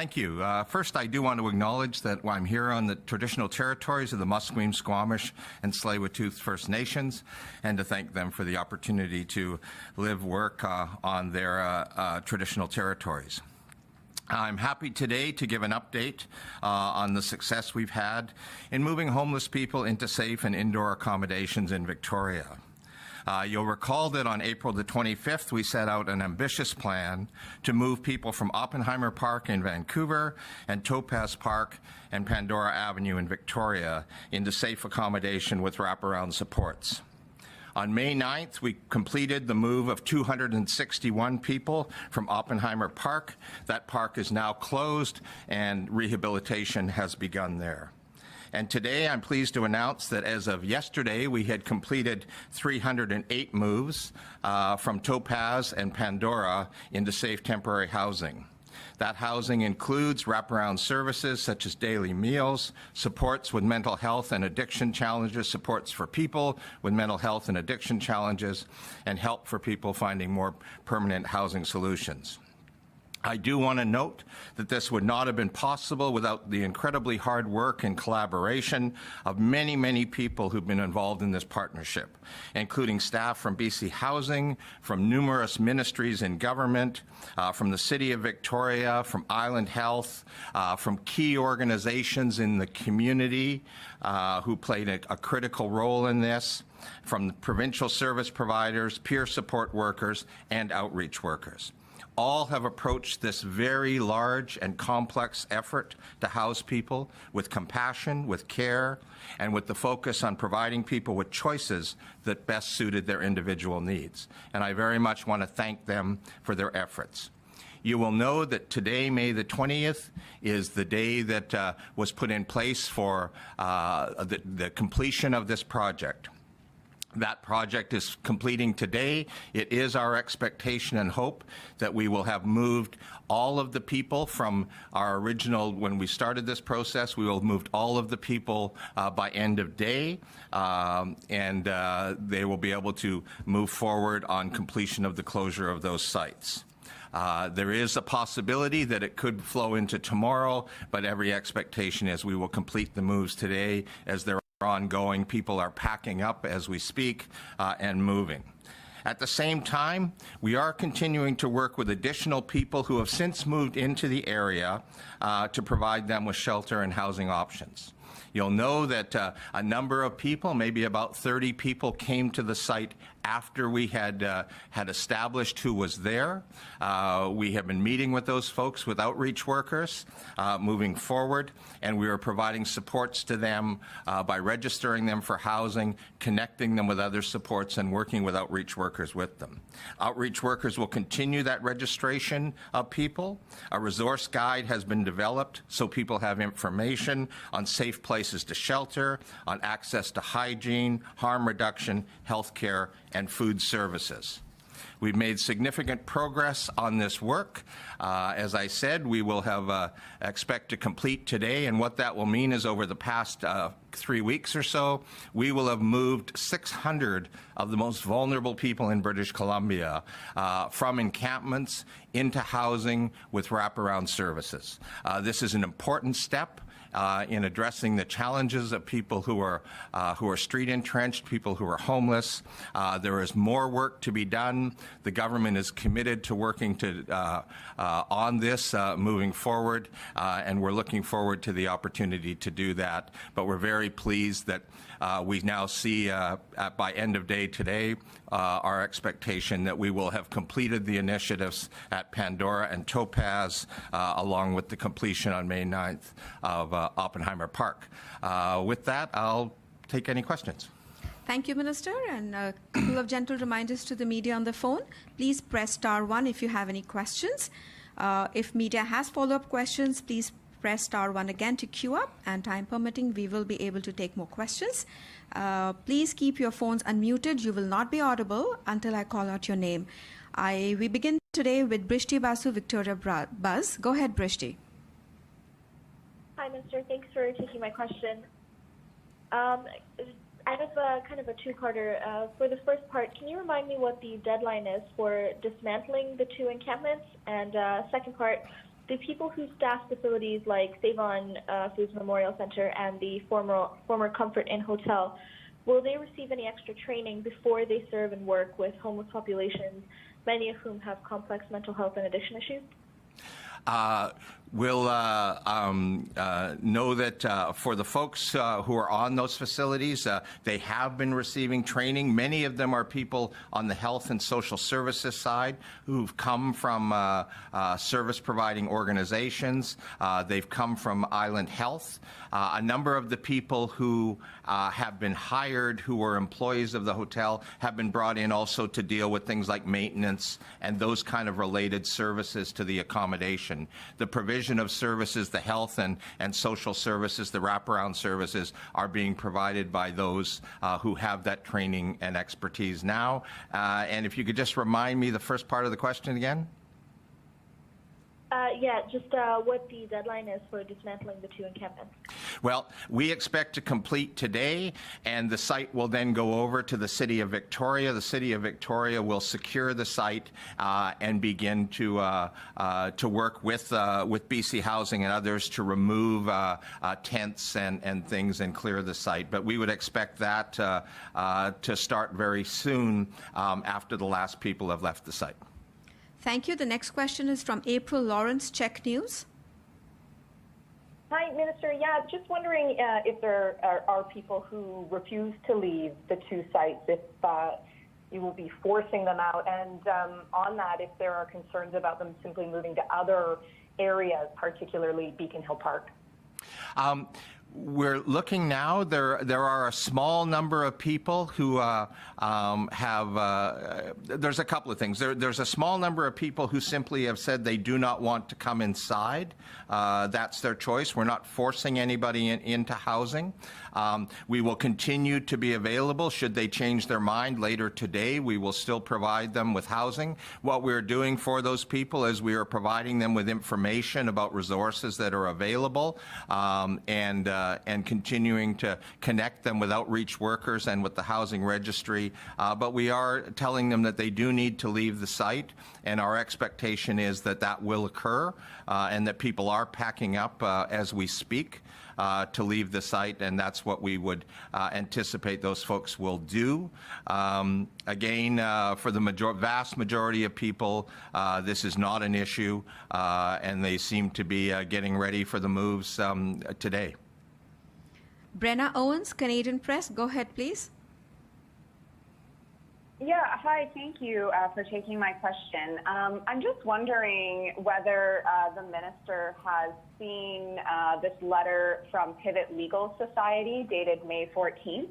Thank you. First, I do want to acknowledge that I'm here on the traditional territories of the Musqueam, Squamish, and Tsleil-Waututh First Nations, and to thank them for the opportunity to live, work on their traditional territories. I'm happy today to give an update on the success we've had in moving homeless people into safe and indoor accommodations in Victoria. You'll recall that on April the 25th, we set out an ambitious plan to move people from Oppenheimer Park in Vancouver and Topaz Park and Pandora Avenue in Victoria into safe accommodation with wraparound supports. On May 9th, we completed the move of 261 people from Oppenheimer Park. That park is now closed and rehabilitation has begun there. And today I'm pleased to announce that as of yesterday, we had completed 308 moves from Topaz and Pandora into safe temporary housing. That housing includes wraparound services such as daily meals, supports with mental health and addiction challenges, supports for people with mental health and addiction challenges, and help for people finding more permanent housing solutions. I do want to note that this would not have been possible without the incredibly hard work and collaboration of many, many people who've been involved in this partnership, including staff from BC Housing, from numerous ministries in government, from the City of Victoria, from Island Health, from key organizations in the community who played a critical role in this, from provincial service providers, peer support workers, and outreach workers. All have approached this very large and complex effort to house people with compassion, with care, and with the focus on providing people with choices that best suited their individual needs. And I very much want to thank them for their efforts. You will know that today, May the 20th, is the day that was put in place for the completion of this project. That project is completing today. It is our expectation and hope that we will have moved all of the people from our original, when we started this process, we will have moved all of the people by end of day, and they will be able to move forward on completion of the closure of those sites. There is a possibility that it could flow into tomorrow, but every expectation is we will complete the moves today as they're ongoing. People are packing up as we speak and moving. At the same time, we are continuing to work with additional people who have since moved into the area to provide them with shelter and housing options. You'll know that a number of people, maybe about 30 people, came to the site after we had established who was there. We have been meeting with those folks, with outreach workers, moving forward, and we are providing supports to them by registering them for housing, connecting them with other supports, and working with outreach workers with them. Outreach workers will continue that registration of people. A resource guide has been developed so people have information on safe places to shelter, on access to hygiene, harm reduction, health care, and food services. We've made significant progress on this work. As I said, we will have expect to complete today, and what that will mean is over the past 3 weeks or so, we will have moved 600 of the most vulnerable people in British Columbia from encampments into housing with wraparound services. This is an important step in addressing the challenges of people who are street entrenched, people who are homeless. There is more work to be done. The government is committed to working on this moving forward, and we're looking forward to the opportunity to do that. But we're very pleased that we now see by end of day today our expectation that we will have completed the initiatives at Pandora and Topaz along with the completion on May 9th of Oppenheimer Park. With that, I'll take any questions. Thank you, Minister. And a couple of gentle reminders to the media on the phone. Please press *1 if you have any questions. If media has follow-up questions, please press *1 again to queue up. And time permitting, we will be able to take more questions. Please keep your phones unmuted. You will not be audible until I call out your name. We begin today with Brishti Basu, Victoria Buzz. Go ahead, Brishti. Hi, Minister. Thanks for taking my question. I have kind of a two-parter. For the first part, can you remind me what the deadline is for dismantling the 2 encampments? And second part, the people who staff facilities like Save-On Foods Memorial Center and the former Comfort Inn Hotel, will they receive any extra training before they serve and work with homeless populations, many of whom have complex mental health and addiction issues? We'll know that for the folks who are on those facilities, they have been receiving training. Many of them are people on the health and social services side who've come from service-providing organizations. They've come from Island Health. A number of the people who have been hired, who were employees of the hotel, have been brought in also to deal with things like maintenance and those kind of related services to the accommodation. The provision of services, the health and social services, the wraparound services are being provided by those who have that training and expertise now. And if you could just remind me the first part of the question again. Yeah, just what the deadline is for dismantling the two encampments. Well, we expect to complete today, and the site will then go over to the City of Victoria. The City of Victoria will secure the site and begin to work with BC Housing and others to remove tents and things and clear the site. But we would expect that to start very soon after the last people have left the site. Thank you. The next question is from April Lawrence, Czech News. Hi, Minister. Yeah, just wondering if there are people who refuse to leave the two sites, if you will be forcing them out, and on that, if there are concerns about them simply moving to other areas, particularly Beacon Hill Park. We're looking now. There are a small number of people who there's a couple of things. There's a small number of people who simply have said they do not want to come inside. That's their choice. We're not forcing anybody into housing. We will continue to be available should they change their mind later today. We will still provide them with housing. What we're doing for those people is we are providing them with information about resources that are available and continuing to connect them with outreach workers and with the housing registry. But we are telling them that they do need to leave the site, and our expectation is that that will occur and that people are packing up as we speak to leave the site, and that's what we would anticipate those folks will do. Again, for the vast majority of people, this is not an issue, and they seem to be getting ready for the moves today. Brenna Owens, Canadian Press. Go ahead, please. Yeah, hi, thank you for taking my question. I'm just wondering whether the minister has seen this letter from Pivot Legal Society dated May 14th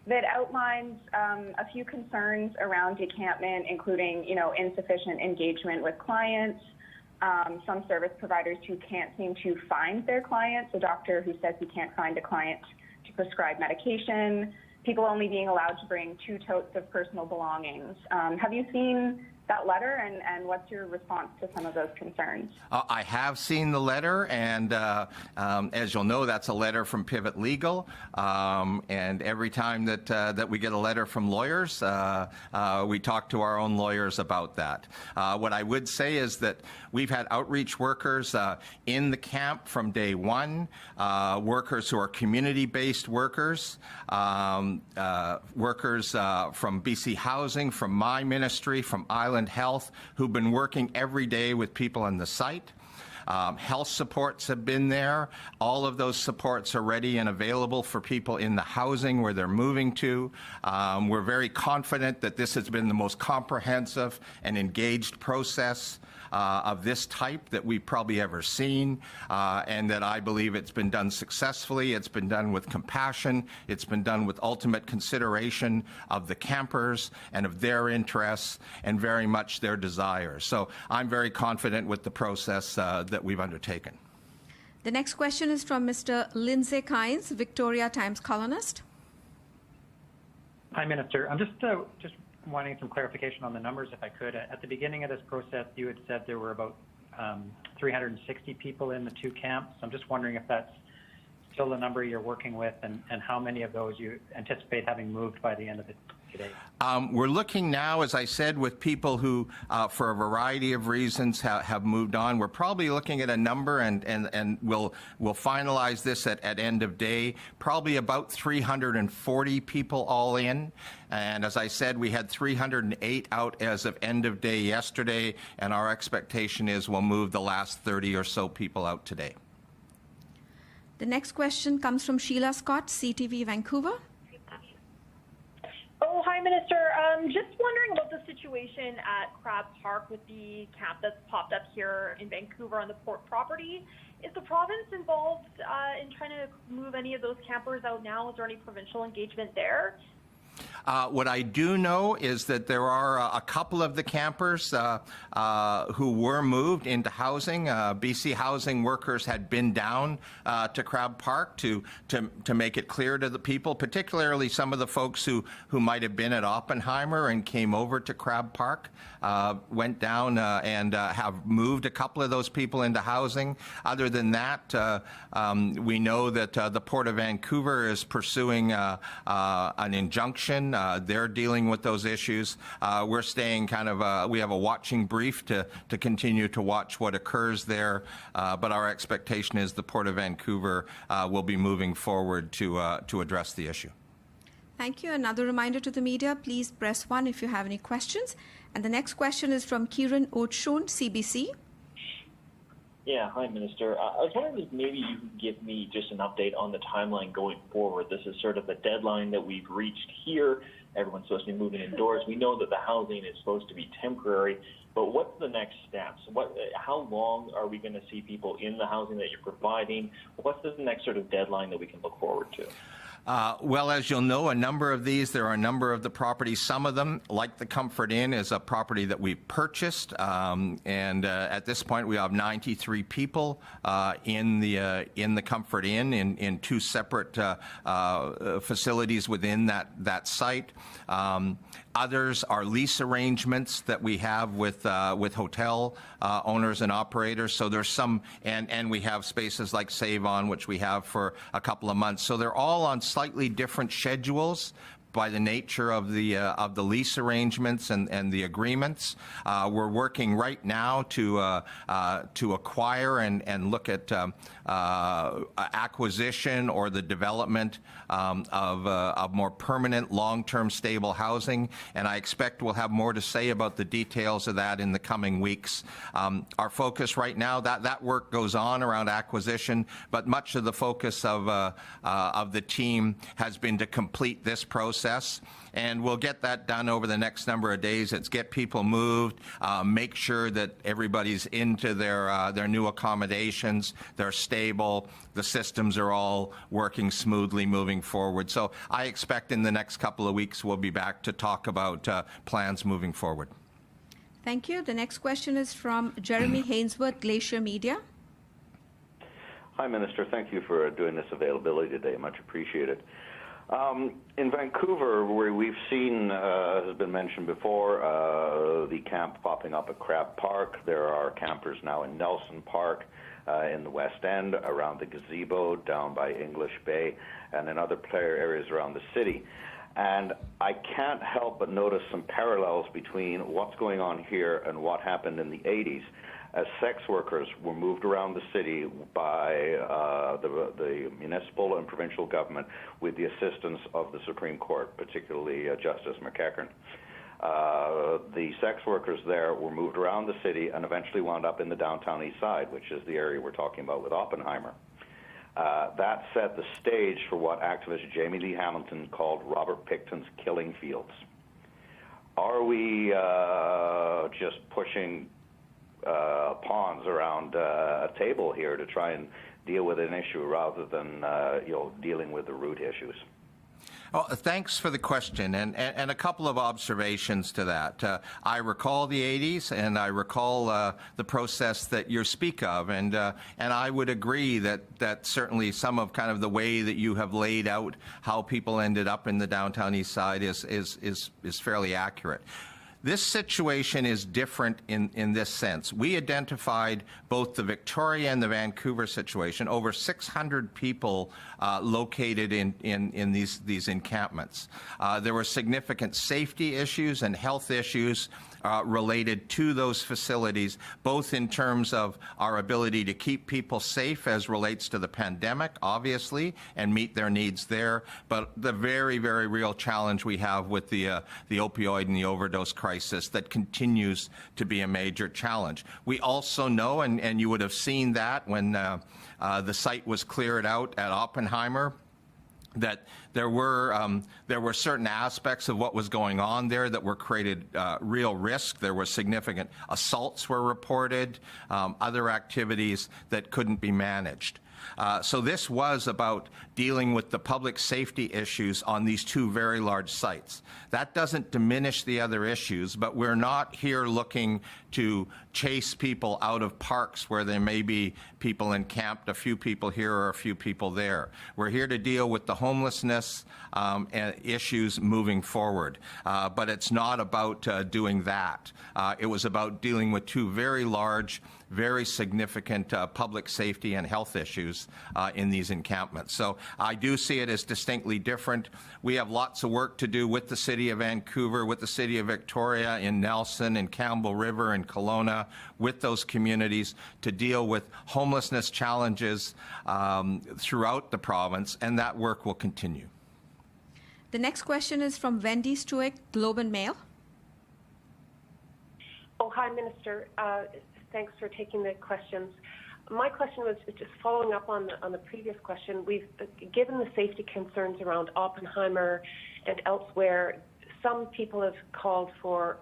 that outlines a few concerns around decampment, including, insufficient engagement with clients, some service providers who can't seem to find their clients, a doctor who says he can't find a client to prescribe medication, people only being allowed to bring 2 totes of personal belongings. Have you seen that letter, and what's your response to some of those concerns? I have seen the letter, and as you'll know, that's a letter from Pivot Legal, and every time that we get a letter from lawyers, we talk to our own lawyers about that. What I would say is that we've had outreach workers in the camp from day one, workers who are community-based workers, workers from BC Housing, from my ministry, from Island Health, who've been working every day with people on the site. Health supports have been there. All of those supports are ready and available for people in the housing where they're moving to. We're very confident that this has been the most comprehensive and engaged process of this type that we've probably ever seen, and that I believe it's been done successfully. It's been done with compassion. It's been done with ultimate consideration of the campers and of their interests and very much their desires. So I'm very confident with the process that we've undertaken. The next question is from Mr. Lindsay Kynes, Victoria Times columnist. Hi, Minister. I'm just wanting some clarification on the numbers, if I could. At the beginning of this process, you had said there were about 360 people in the 2 camps. I'm just wondering if that's still the number you're working with, and how many of those you anticipate having moved by the end of today? We're looking now, as I said, with people who, for a variety of reasons, have moved on. We're probably looking at a number, and we'll finalize this at end of day, probably about 340 people all in. And as I said, we had 308 out as of end of day yesterday, and our expectation is we'll move the last 30 or so people out today. The next question comes from Sheila Scott, CTV Vancouver. Oh, hi, Minister. Just wondering about the situation at Crab Park with the camp that's popped up here in Vancouver on the port property. Is the province involved in trying to move any of those campers out now? Is there any provincial engagement there? What I do know is that there are a couple of the campers who were moved into housing. BC Housing workers had been down to Crab Park to make it clear to the people, particularly some of the folks who might have been at Oppenheimer and came over to Crab Park, went down and have moved a couple of those people into housing. Other than that, we know that the Port of Vancouver is pursuing an injunction. They're dealing with those issues. We're staying we have a watching brief to continue to watch what occurs there. But our expectation is the Port of Vancouver will be moving forward to address the issue. Thank you. Another reminder to the media, please press 1 if you have any questions. And the next question is from Kieran Oatshone, CBC. Yeah, hi, Minister. I was wondering if maybe you could give me just an update on the timeline going forward. This is sort of the deadline that we've reached here. Everyone's supposed to be moving indoors. We know that the housing is supposed to be temporary, but what's the next steps? How long are we going to see people in the housing that you're providing? What's the next sort of deadline that we can look forward to? Well, as you'll know, there are a number of the properties. Some of them, like the Comfort Inn, is a property that we purchased. And at this point, we have 93 people in the Comfort Inn in two separate facilities within that site. Others are lease arrangements that we have with hotel owners and operators. So there's some, and we have spaces like Save On, which we have for a couple of months. So they're all on slightly different schedules by the nature of the lease arrangements and the agreements. We're working right now to acquire and look at acquisition or the development of more permanent, long-term, stable housing, and I expect we'll have more to say about the details of that in the coming weeks. Our focus right now, that work goes on around acquisition, but much of the focus of the team has been to complete this process. And we'll get that done over the next number of days. It's get people moved, make sure that everybody's into their new accommodations, they're stable, the systems are all working smoothly moving forward. So I expect in the next couple of weeks we'll be back to talk about plans moving forward. Thank you. The next question is from Jeremy Hainsworth, Glacier Media. Hi, Minister. Thank you for doing this availability today. Much appreciated. In Vancouver, where we've seen, as has been mentioned before, the camp popping up at Crab Park. There are campers now in Nelson Park, in the West End, around the gazebo, down by English Bay, and in other areas around the city. And I can't help but notice some parallels between what's going on here and what happened in the 80s. As sex workers were moved around the city by the municipal and provincial government with the assistance of the Supreme Court, particularly Justice McEachern. The sex workers there were moved around the city and eventually wound up in the downtown east side, which is the area we're talking about with Oppenheimer. That set the stage for what activist Jamie Lee Hamilton called Robert Picton's killing fields. Are we just pushing pawns around a table here to try and deal with an issue rather than dealing with the root issues? Well, thanks for the question, and a couple of observations to that. I recall the 80s, and I recall the process that you speak of, and I would agree that certainly some of kind of the way that you have laid out how people ended up in the downtown east side is fairly accurate. This situation is different in this sense. We identified both the Victoria and the Vancouver situation, over 600 people located in these encampments. There were significant safety issues and health issues related to those facilities, both in terms of our ability to keep people safe as relates to the pandemic, obviously, and meet their needs there, but the very, very real challenge we have with the opioid and the overdose crisis that continues to be a major challenge. We also know, and you would have seen that when the site was cleared out at Oppenheimer, that there were certain aspects of what was going on there that were created real risk. There were significant assaults were reported, other activities that couldn't be managed. So this was about dealing with the public safety issues on these two very large sites. That doesn't diminish the other issues, but we're not here looking to chase people out of parks where there may be people encamped, a few people here or a few people there. We're here to deal with the homelessness issues moving forward, but it's not about doing that. It was about dealing with two very large, very significant public safety and health issues in these encampments. So I do see it as distinctly different. We have lots of work to do with the City of Vancouver, with the City of Victoria, in Nelson, in Campbell River, in Kelowna, with those communities to deal with homelessness challenges throughout the province, and that work will continue. The next question is from Wendy Stuick, Globe and Mail. Oh, hi, Minister. Thanks for taking the questions. My question was just following up on the previous question. We've given the safety concerns around Oppenheimer and elsewhere. Some people have called for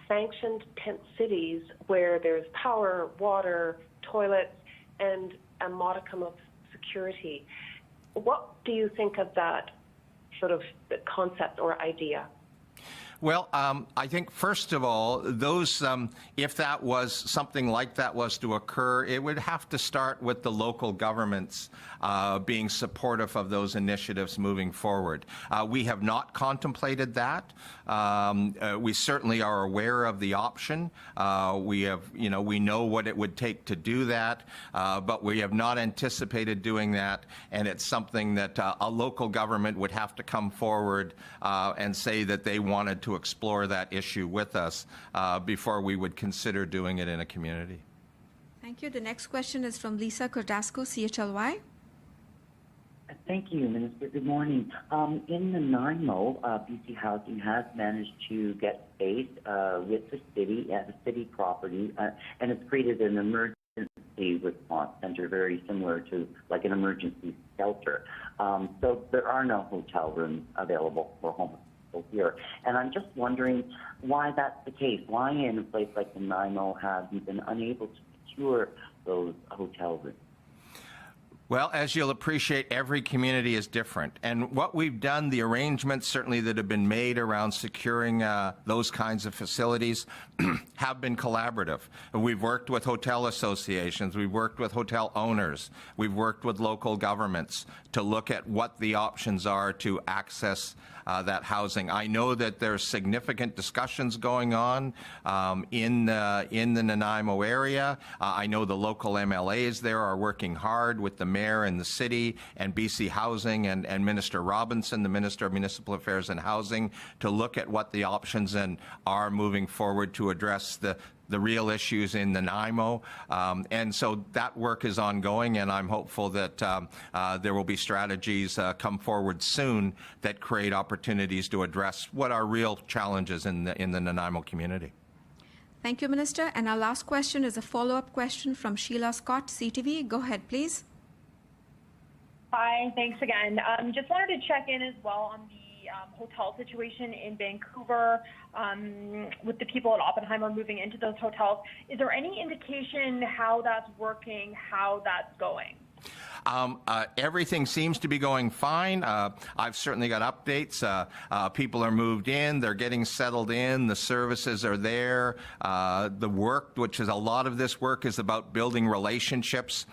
sanctioned tent cities where there's power, water, toilets, and a modicum of security. What do you think of that sort of concept or idea? Well, I think, first of all, those, if that was something like that was to occur, it would have to start with the local governments being supportive of those initiatives moving forward. We have not contemplated that. We certainly are aware of the option. We know what it would take to do that, but we have not anticipated doing that, and it's something that a local government would have to come forward and say that they wanted to explore that issue with us before we would consider doing it in a community. Thank you. The next question is from Lisa Cordasco, CHLY. Thank you, Minister. Good morning. In Nanaimo, BC Housing has managed to get space with the city at a city property, and it's created an emergency response center very similar to like an emergency shelter. So there are no hotel rooms available for homeless people here. And I'm just wondering why that's the case. Why in a place like Nanaimo have you been unable to secure those hotel rooms? Well, as you'll appreciate, every community is different. And what we've done, the arrangements certainly that have been made around securing those kinds of facilities have been collaborative. We've worked with hotel associations. We've worked with hotel owners. We've worked with local governments to look at what the options are to access that housing. I know that there's significant discussions going on in the Nanaimo area. I know the local MLAs there are working hard with the mayor and the city and BC Housing and Minister Robinson, the Minister of Municipal Affairs and Housing, to look at what the options are moving forward to address the real issues in Nanaimo. And so that work is ongoing, and I'm hopeful that there will be strategies come forward soon that create opportunities to address what are real challenges in the Nanaimo community. Thank you, Minister. And our last question is a follow-up question from Sheila Scott, CTV. Go ahead, please. Hi, thanks again. Just wanted to check in as well on the hotel situation in Vancouver with the people at Oppenheimer moving into those hotels. Is there any indication how that's working, how that's going? Everything seems to be going fine. I've certainly got updates. People are moved in. They're getting settled in. The services are there. The work, which is a lot of this work, is about building relationships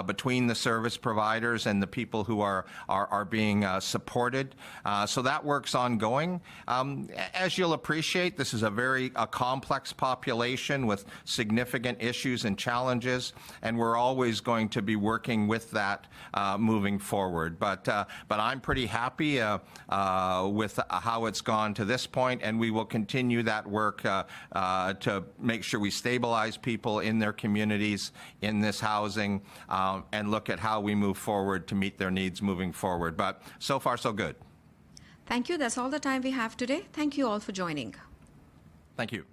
between the service providers and the people who are being supported. So that work's ongoing. As you'll appreciate, this is a very complex population with significant issues and challenges, and we're always going to be working with that moving forward. But I'm pretty happy with how it's gone to this point, and we will continue that work to make sure we stabilize people in their communities, in this housing, and look at how we move forward to meet their needs moving forward. But so far, so good. Thank you. That's all the time we have today. Thank you all for joining. Thank you.